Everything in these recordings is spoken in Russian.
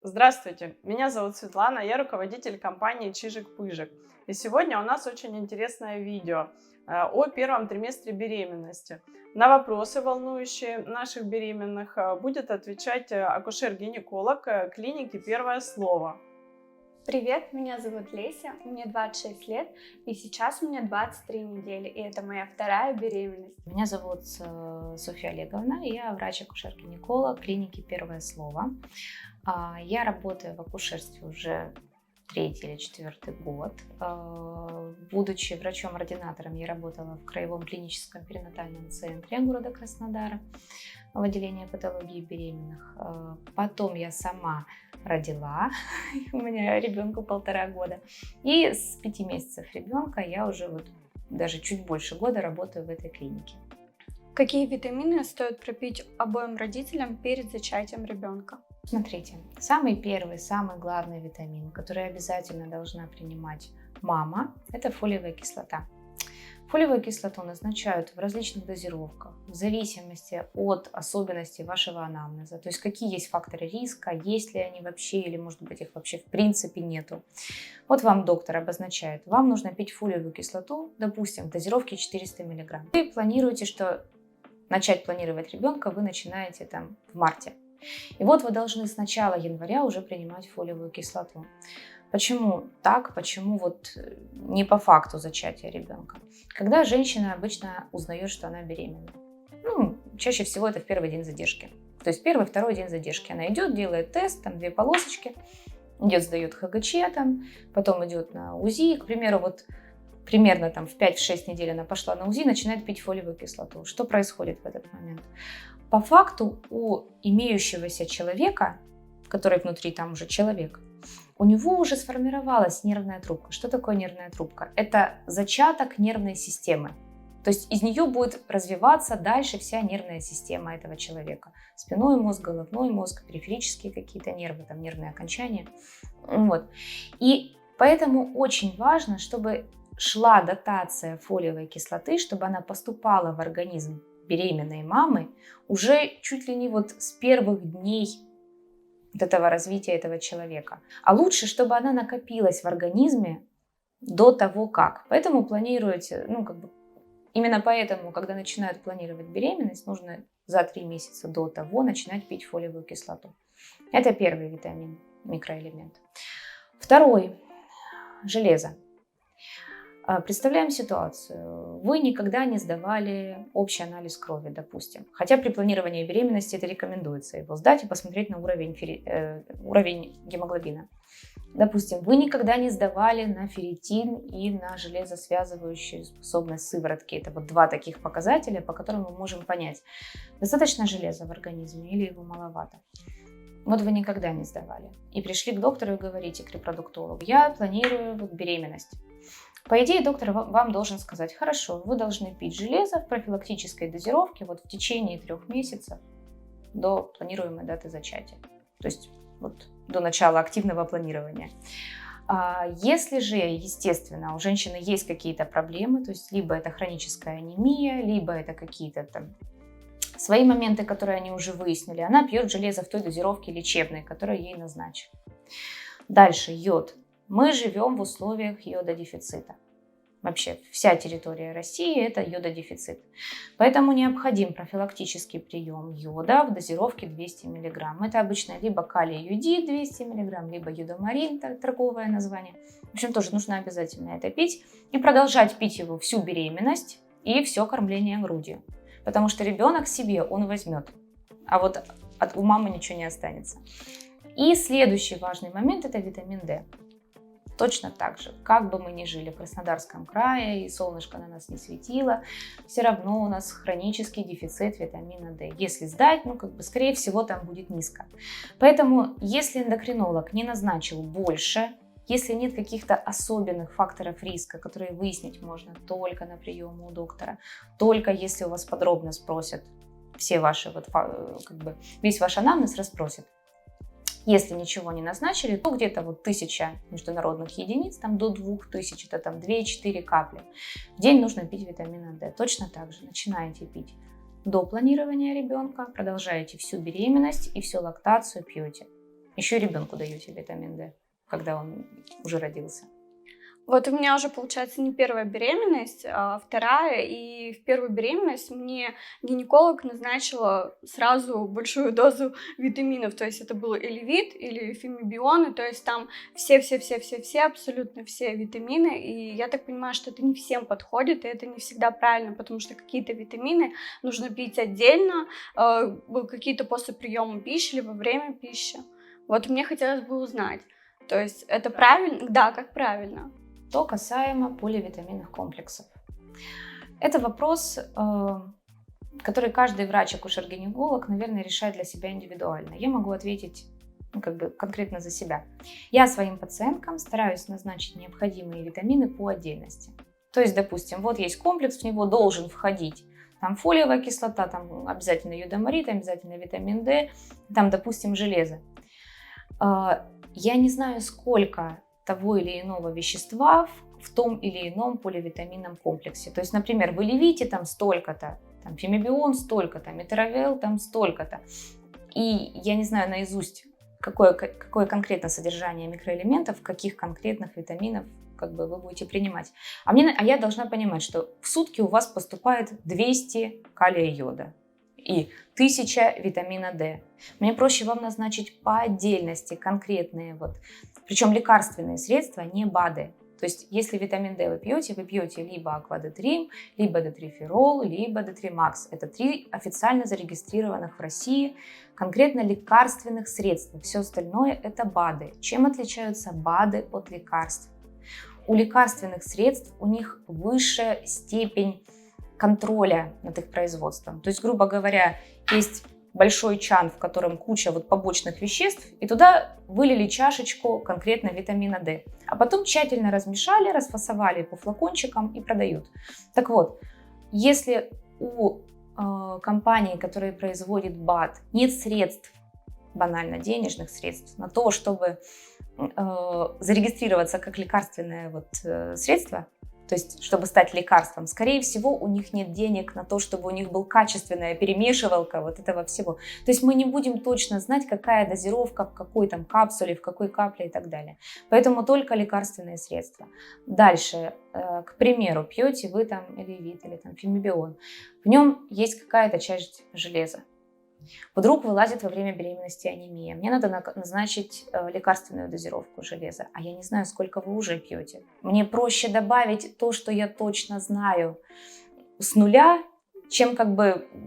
Здравствуйте, меня зовут Светлана, я руководитель компании Чижик-Пыжик. И сегодня у нас очень интересное видео о первом триместре беременности. На вопросы, волнующие наших беременных, будет отвечать акушер-гинеколог клиники «Первое слово». Привет, меня зовут Леся, мне 26 лет, и сейчас у меня 23 недели, и это моя вторая беременность. Меня зовут Софья Олеговна, я врач-акушер-гинеколог клиники «Первое слово». Я работаю в акушерстве уже третий или четвертый год. Будучи врачом-ординатором, я работала в Краевом клиническом перинатальном центре города Краснодара в отделении патологии беременных. Потом я сама родила, у меня ребенку 1,5 года. И с 5 месяцев ребенка я уже даже чуть больше года работаю в этой клинике. Какие витамины стоит пропить обоим родителям перед зачатием ребенка? Смотрите, самый первый, самый главный витамин, который обязательно должна принимать мама, это фолиевая кислота. Фолиевую кислоту назначают в различных дозировках, в зависимости от особенностей вашего анамнеза. То есть какие есть факторы риска, есть ли они вообще, или может быть их вообще в принципе нету. Вот вам доктор обозначает, вам нужно пить фолиевую кислоту, допустим, в дозировке 400 мг. Вы планируете, что начать планировать ребенка вы начинаете в марте. И вот вы должны с начала января уже принимать фолиевую кислоту. Почему так? Почему не по факту зачатия ребенка? Когда женщина обычно узнает, что она беременна? Чаще всего это в первый день задержки. То есть первый-второй день задержки. Она идет, делает тест, 2 полосочки, идет, сдает ХГЧ, потом идет на УЗИ. К примеру, примерно в 5-6 недель она пошла на УЗИ, начинает пить фолиевую кислоту. Что происходит в этот момент? По факту у имеющегося человека, который внутри уже человек, у него уже сформировалась нервная трубка. Что такое нервная трубка? Это зачаток нервной системы. То есть из нее будет развиваться дальше вся нервная система этого человека. Спинной мозг, головной мозг, периферические какие-то нервы, нервные окончания. И поэтому очень важно, чтобы шла дотация фолиевой кислоты, чтобы она поступала в организм беременной мамы уже чуть ли не с первых дней этого развития этого человека. А лучше, чтобы она накопилась в организме до того как. Поэтому планируете, именно поэтому, когда начинают планировать беременность, нужно за 3 месяца до того начинать пить фолиевую кислоту. Это первый витамин, микроэлемент. Второй – железо. Представляем ситуацию. Вы никогда не сдавали общий анализ крови, допустим. Хотя при планировании беременности это рекомендуется его сдать и посмотреть на уровень гемоглобина. Допустим, вы никогда не сдавали на ферритин и на железосвязывающую способность сыворотки. Это 2 таких показателя, по которым мы можем понять, достаточно железа в организме или его маловато. Вы никогда не сдавали. И пришли к доктору и говорите, к репродуктологу, я планирую беременность. По идее, доктор вам должен сказать, хорошо, вы должны пить железо в профилактической дозировке в течение 3 месяцев до планируемой даты зачатия. То есть до начала активного планирования. Если же, естественно, у женщины есть какие-то проблемы, то есть либо это хроническая анемия, либо это какие-то свои моменты, которые они уже выяснили, она пьет железо в той дозировке лечебной, которую ей назначили. Дальше йод. Мы живем в условиях йододефицита. Вообще вся территория России – это йододефицит. Поэтому необходим профилактический прием йода в дозировке 200 мг. Это обычно либо калий-юдит 200 мг, либо йодомарин, торговое название. В общем, тоже нужно обязательно это пить и продолжать пить его всю беременность и все кормление грудью. Потому что ребенок себе он возьмет, а у мамы ничего не останется. И следующий важный момент – это витамин D. Точно так же, как бы мы ни жили в Краснодарском крае и солнышко на нас не светило, все равно у нас хронический дефицит витамина D. Если сдать, скорее всего, там будет низко. Поэтому, если эндокринолог не назначил больше, если нет каких-то особенных факторов риска, которые выяснить можно только на приеме у доктора, только если у вас подробно спросят все ваши, весь ваш анамнез расспросят. Если ничего не назначили, то где-то 1000 международных единиц, до 2000, это 2-4 капли. В день нужно пить витамина D. Точно так же начинаете пить до планирования ребенка, продолжаете всю беременность и всю лактацию пьете. Еще и ребенку даете витамин D, когда он уже родился. Вот у меня уже, получается, не первая беременность, а вторая. И в первую беременность мне гинеколог назначила сразу большую дозу витаминов. То есть это был Элевит или Фимибионы. То есть там все, абсолютно все витамины. И я так понимаю, что это не всем подходит, и это не всегда правильно, потому что какие-то витамины нужно пить отдельно, какие-то после приема пищи или во время пищи. Вот мне хотелось бы узнать. То есть это правильно? Да, как правильно? Что касаемо поливитаминных комплексов. Это вопрос, который каждый врач-акушер-гинеколог, наверное, решает для себя индивидуально. Я могу ответить конкретно за себя. Я своим пациенткам стараюсь назначить необходимые витамины по отдельности. То есть, допустим, вот есть комплекс, в него должен входить там фолиевая кислота, там обязательно йодомарит, обязательно витамин D, там, допустим, железо. Я не знаю, сколько того или иного вещества в том или ином поливитаминном комплексе. То есть, например, в Элевите там столько-то, там Фимибион столько-то, Метеравел там столько-то. И я не знаю наизусть, какое конкретно содержание микроэлементов, каких конкретных витаминов вы будете принимать. А я должна понимать, что в сутки у вас поступает 200 калия йода и 1000 витамина D. Мне проще вам назначить по отдельности конкретные причем лекарственные средства, не БАДы. То есть, если витамин D вы пьете либо Аквадетрим, либо Детриферол, либо Детримакс. Это 3 официально зарегистрированных в России конкретно лекарственных средств. Все остальное это БАДы. Чем отличаются БАДы от лекарств? У лекарственных средств у них высшая степень контроля над их производством. То есть, грубо говоря, есть большой чан, в котором куча побочных веществ, и туда вылили чашечку конкретно витамина D. А потом тщательно размешали, расфасовали по флакончикам и продают. Так вот, если у компании, которая производит БАД, нет средств, банально денежных средств, на то, чтобы зарегистрироваться как лекарственное средство, то есть, чтобы стать лекарством, скорее всего, у них нет денег на то, чтобы у них была качественная перемешивалка этого всего. То есть мы не будем точно знать, какая дозировка, в какой там капсуле, в какой капле и так далее. Поэтому только лекарственные средства. Дальше, к примеру, пьете вы там Элевит или там Фимибион. В нем есть какая-то часть железа. Вдруг вылазит во время беременности анемия. Мне надо назначить лекарственную дозировку железа, а я не знаю, сколько вы уже пьете. Мне проще добавить то, что я точно знаю с нуля, чем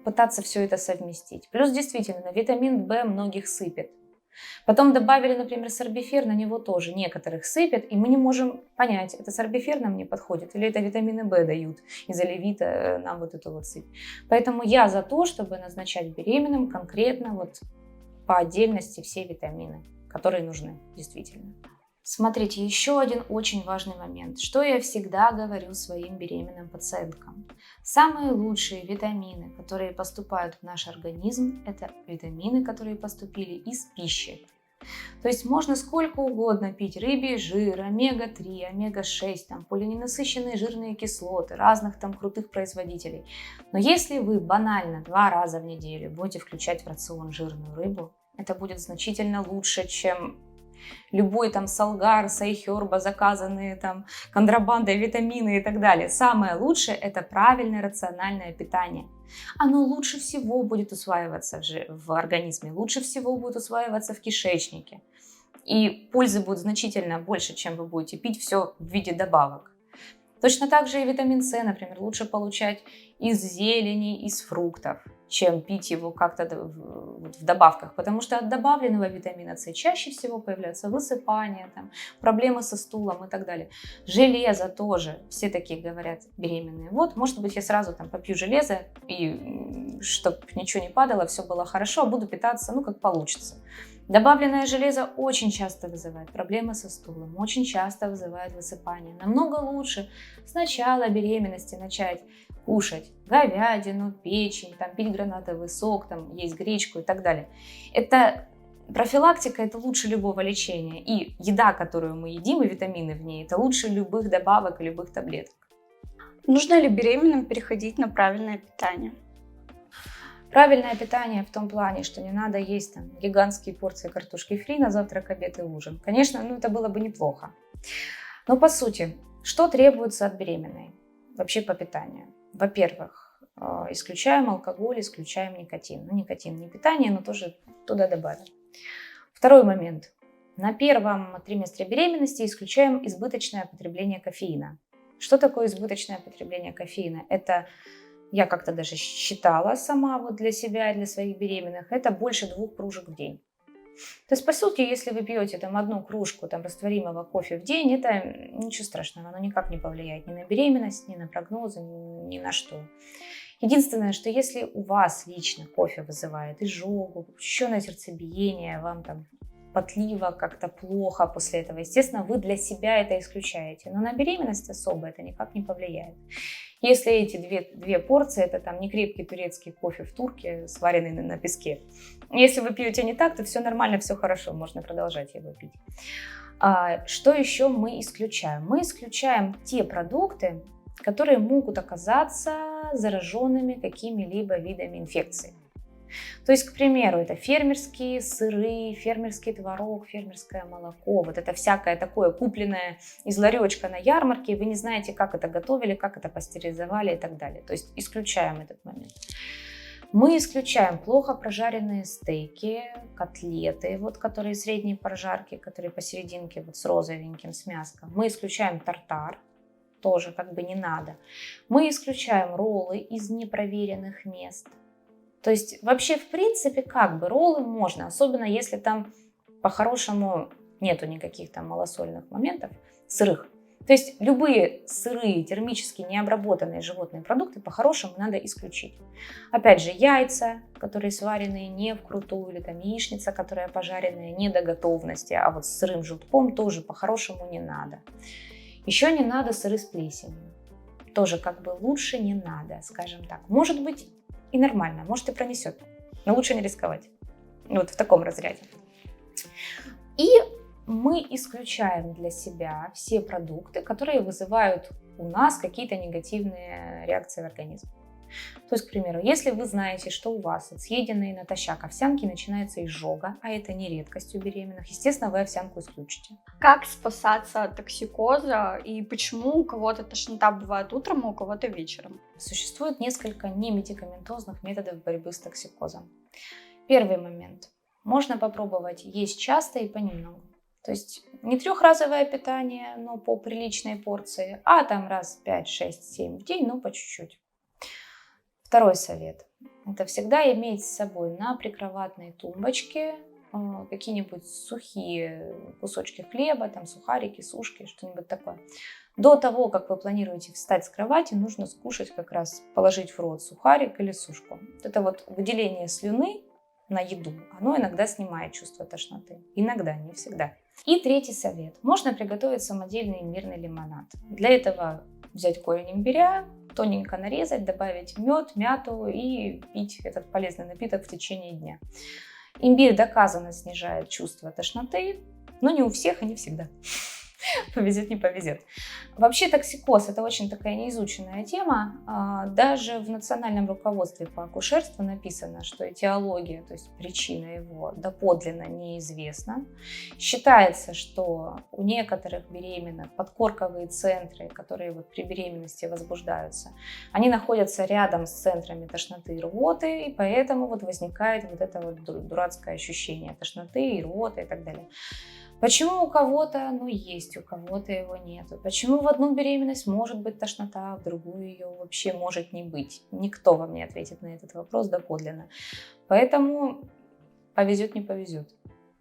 пытаться все это совместить. Плюс действительно витамин В многих сыпет. Потом добавили, например, сорбифер, на него тоже некоторых сыпят, и мы не можем понять, это сорбифер нам не подходит, или это витамины В дают из Элевита нам эту сыпь. Поэтому я за то, чтобы назначать беременным конкретно по отдельности все витамины, которые нужны действительно. Смотрите, еще один очень важный момент, что я всегда говорю своим беременным пациенткам. Самые лучшие витамины, которые поступают в наш организм, это витамины, которые поступили из пищи. То есть можно сколько угодно пить рыбий жир, омега-3, омега-6, полиненасыщенные жирные кислоты, разных крутых производителей. Но если вы банально 2 раза в неделю будете включать в рацион жирную рыбу, это будет значительно лучше, чем любой Салгар, Сайхерба, заказанные контрабандой витамины и так далее. Самое лучшее – это правильное рациональное питание. Оно лучше всего будет усваиваться в организме, лучше всего будет усваиваться в кишечнике. И пользы будет значительно больше, чем вы будете пить все в виде добавок. Точно так же и витамин С, например, лучше получать из зелени, из фруктов, чем пить его как-то в добавках, потому что от добавленного витамина С чаще всего появляются высыпания, проблемы со стулом и так далее. Железо тоже, все такие говорят беременные. Может быть, я сразу попью железо, и чтобы ничего не падало, все было хорошо, буду питаться, как получится. Добавленное железо очень часто вызывает проблемы со стулом, очень часто вызывает высыпание. Намного лучше с начала беременности начать кушать говядину, печень, пить гранатовый сок, есть гречку и так далее. Это профилактика, это лучше любого лечения. И еда, которую мы едим, и витамины в ней, это лучше любых добавок и любых таблеток. Нужно ли беременным переходить на правильное питание? Правильное питание в том плане, что не надо есть там гигантские порции картошки фри на завтрак, обед и ужин. Конечно, это было бы неплохо. Но по сути, что требуется от беременной вообще по питанию? Во-первых, исключаем алкоголь, исключаем никотин. Никотин не питание, но тоже туда добавим. Второй момент. На первом триместре беременности исключаем избыточное потребление кофеина. Что такое избыточное потребление кофеина? Это, я как-то даже считала сама вот для себя и для своих беременных, это больше 2 кружек в день. То есть, по сути, если вы пьете там 1 кружку растворимого кофе в день, это ничего страшного, оно никак не повлияет ни на беременность, ни на прогнозы, ни на что. Единственное, что если у вас лично кофе вызывает изжогу, учащенное сердцебиение, вам там потливо, как-то плохо после этого, естественно, вы для себя это исключаете. Но на беременность особо это никак не повлияет. Если эти две порции, это там не крепкий турецкий кофе в турке, сваренный на песке. Если вы пьете не так, то все нормально, все хорошо, можно продолжать его пить. Что еще мы исключаем? Мы исключаем те продукты, которые могут оказаться зараженными какими-либо видами инфекций. То есть, к примеру, это фермерские сыры, фермерский творог, фермерское молоко. Вот это всякое такое, купленное из ларечка на ярмарке. Вы не знаете, как это готовили, как это пастеризовали и так далее. То есть исключаем этот момент. Мы исключаем плохо прожаренные стейки, котлеты, которые средней прожарки, которые посерединке с розовеньким, с мяском. Мы исключаем тартар. Тоже не надо. Мы исключаем роллы из непроверенных мест. То есть вообще в принципе роллы можно, особенно если там по-хорошему нету никаких там малосольных моментов, сырых. То есть любые сырые, термически необработанные животные продукты по-хорошему надо исключить. Опять же, яйца, которые сваренные не вкрутую, или там яичница, которая пожаренная не до готовности, а вот с сырым желтком тоже по-хорошему не надо. Еще не надо сыры с плесенью. Тоже лучше не надо, скажем так. Может быть и нормально, может и пронесет, но лучше не рисковать. Вот в таком разряде. И мы исключаем для себя все продукты, которые вызывают у нас какие-то негативные реакции в организме. То есть, к примеру, если вы знаете, что у вас от съеденной натощак овсянки начинается изжога, а это не редкость у беременных, естественно, вы овсянку исключите. Как спасаться от токсикоза и почему у кого-то тошнота бывает утром, а у кого-то вечером? Существует несколько немедикаментозных методов борьбы с токсикозом. Первый момент. Можно попробовать есть часто и понемногу. То есть не 3-разовое питание, но по приличной порции, а там раз 5, 6, 7 в день, но по чуть-чуть. Второй совет. Это всегда иметь с собой на прикроватной тумбочке какие-нибудь сухие кусочки хлеба, там сухарики, сушки, что-нибудь такое. До того, как вы планируете встать с кровати, нужно скушать положить в рот сухарик или сушку. Это выделение слюны на еду, оно иногда снимает чувство тошноты. Иногда, не всегда. И третий совет. Можно приготовить самодельный имбирный лимонад. Для этого взять корень имбиря, тоненько нарезать, добавить мед, мяту и пить этот полезный напиток в течение дня. Имбирь доказанно снижает чувство тошноты, но не у всех и не всегда. Повезет, не повезет. Вообще токсикоз – это очень такая неизученная тема. Даже в национальном руководстве по акушерству написано, что этиология, то есть причина его, доподлинно неизвестна. Считается, что у некоторых беременных подкорковые центры, которые при беременности возбуждаются, они находятся рядом с центрами тошноты и рвоты, и поэтому возникает это дурацкое ощущение тошноты и рвоты и так далее. Почему у кого-то оно есть, у кого-то его нет? Почему в одну беременность может быть тошнота, а в другую ее вообще может не быть? Никто вам не ответит на этот вопрос доподлинно. Поэтому повезет, не повезет.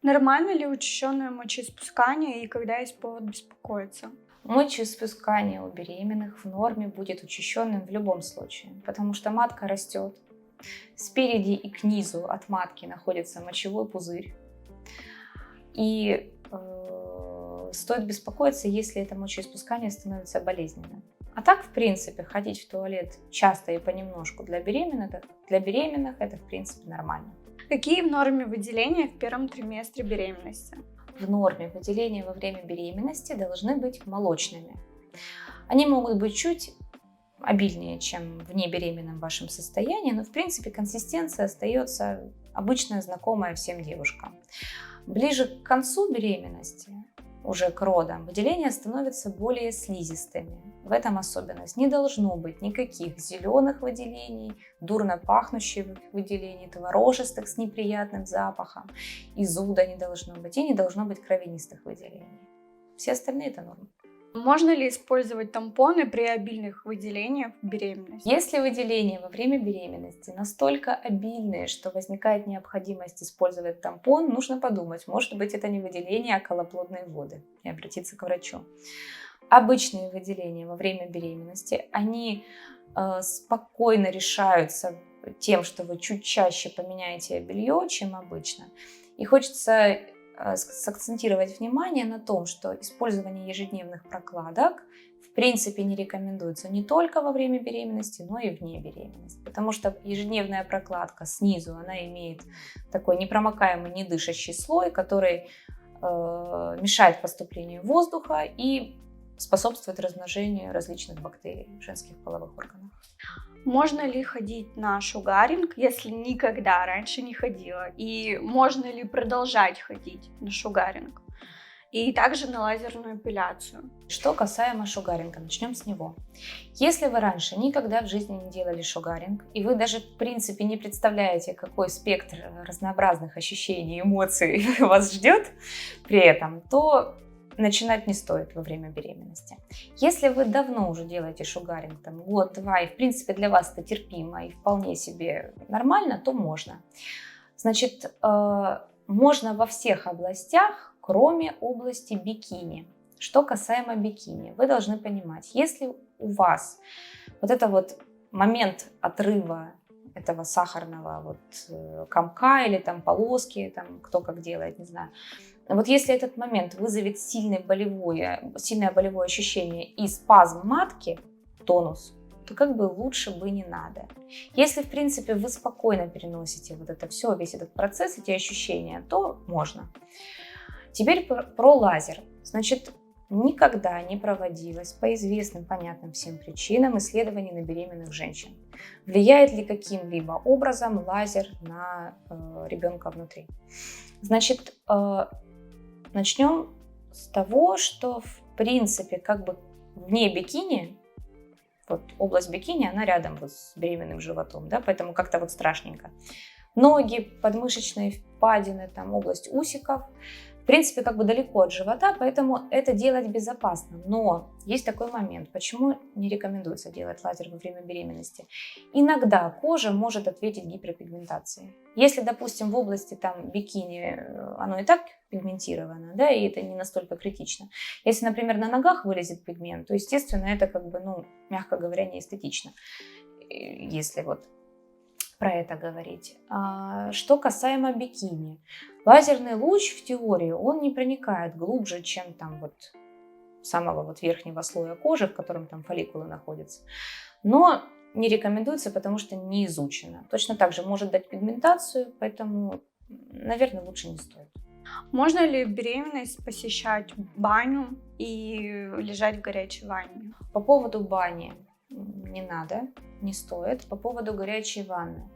Нормально ли учащенное мочеиспускание и когда есть повод беспокоиться? Мочеиспускание у беременных в норме будет учащенным в любом случае, потому что матка растет. Спереди и к низу от матки находится мочевой пузырь. И стоит беспокоиться, если это мочеиспускание становится болезненным. А так, в принципе, ходить в туалет часто и понемножку для беременных это, в принципе, нормально. Какие в норме выделения в первом триместре беременности? В норме выделения во время беременности должны быть молочными. Они могут быть чуть обильнее, чем в небеременном вашем состоянии, но в принципе консистенция остается обычная, знакомая всем девушкам. Ближе к концу беременности, уже к родам, выделения становятся более слизистыми. В этом особенность. Не должно быть никаких зеленых выделений, дурно пахнущих выделений, творожистых с неприятным запахом, и зуда не должно быть, и не должно быть кровянистых выделений. Все остальные это норма. Можно ли использовать тампоны при обильных выделениях в беременности? Если выделения во время беременности настолько обильные, что возникает необходимость использовать тампон, нужно подумать, может быть, это не выделение, а околоплодные воды, и обратиться к врачу. Обычные выделения во время беременности, они спокойно решаются тем, что вы чуть чаще поменяете белье, чем обычно. И хочется сакцентировать внимание на том, что использование ежедневных прокладок в принципе не рекомендуется не только во время беременности, но и вне беременности. Потому что ежедневная прокладка снизу, она имеет такой непромокаемый, недышащий слой, который мешает поступлению воздуха и способствует размножению различных бактерий в женских половых органах. Можно ли ходить на шугаринг, если никогда раньше не ходила? И можно ли продолжать ходить на шугаринг? И также на лазерную эпиляцию. Что касаемо шугаринга, начнем с него. Если вы раньше никогда в жизни не делали шугаринг, и вы даже в принципе не представляете, какой спектр разнообразных ощущений, эмоций вас ждет при этом, то начинать не стоит во время беременности. Если вы давно уже делаете шугаринг, там, год-два, и в принципе для вас это терпимо и вполне себе нормально, то можно. Значит, можно во всех областях, кроме области бикини. Что касаемо бикини, вы должны понимать, если у вас вот это вот момент отрыва этого сахарного вот комка или там полоски, там кто как делает, не знаю. Вот если этот момент вызовет сильное болевое ощущение и спазм матки, тонус, то как бы лучше бы не надо. Если в принципе вы спокойно переносите вот это все, весь этот процесс, эти ощущения, то можно. Теперь про лазер. Значит, никогда не проводилось по известным, понятным всем причинам исследований на беременных женщин. Влияет ли каким-либо образом лазер на ребенка внутри? Значит, начнем с того, что в принципе как бы вне бикини, вот область бикини, она рядом вот с беременным животом, да, поэтому как-то вот страшненько. Ноги, подмышечные впадины, там область усиков, в принципе, как бы далеко от живота, поэтому это делать безопасно. Но есть такой момент, почему не рекомендуется делать лазер во время беременности. Иногда кожа может ответить гиперпигментацией. Если, допустим, в области там бикини оно и так пигментировано, да, и это не настолько критично. Если, например, на ногах вылезет пигмент, то, естественно, это как бы, ну, мягко говоря, не эстетично. Если вот про это говорить. Что касаемо бикини. Лазерный луч в теории, он не проникает глубже, чем там вот самого вот верхнего слоя кожи, в котором там фолликулы находятся. Но не рекомендуется, потому что не изучено. Точно так же может дать пигментацию, поэтому, наверное, лучше не стоит. Можно ли в беременность посещать баню и лежать в горячей ванне? По поводу бани не надо, не стоит. По поводу горячей ванны.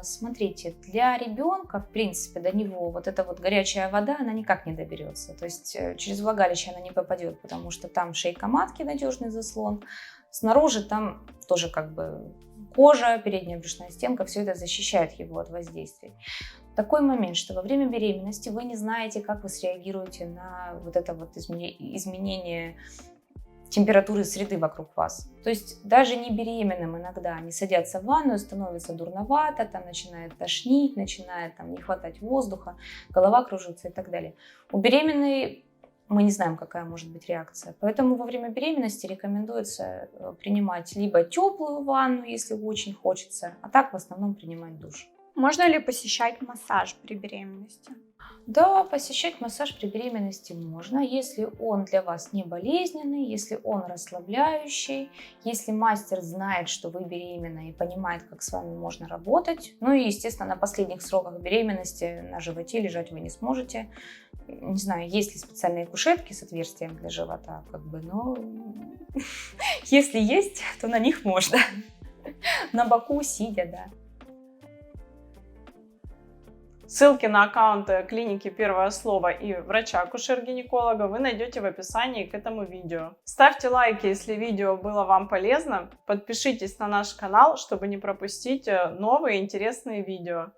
Смотрите, для ребенка, в принципе, до него вот эта вот горячая вода, она никак не доберется. То есть через влагалище она не попадет, потому что там шейка матки, надежный заслон. Снаружи там тоже как бы кожа, передняя брюшная стенка, все это защищает его от воздействий. Такой момент, что во время беременности вы не знаете, как вы среагируете на вот это вот изменение температуры среды вокруг вас. То есть даже не беременным иногда они садятся в ванную, становится дурновато, там начинает тошнить, начинает там не хватать воздуха, голова кружится и так далее. У беременной мы не знаем, какая может быть реакция. Поэтому во время беременности рекомендуется принимать либо теплую ванну, если очень хочется, а так в основном принимать душ. Можно ли посещать массаж при беременности? Да, посещать массаж при беременности можно, если он для вас не болезненный, если он расслабляющий, если мастер знает, что вы беременна и понимает, как с вами можно работать. Ну и, естественно, на последних сроках беременности на животе лежать вы не сможете, Не знаю, есть ли специальные кушетки с отверстием для живота, как бы, но если есть, то на них можно. На боку, сидя, да. Ссылки на аккаунты клиники «Первое слово» и врача-акушер-гинеколога вы найдете в описании к этому видео. Ставьте лайки, если видео было вам полезно. Подпишитесь на наш канал, чтобы не пропустить новые интересные видео.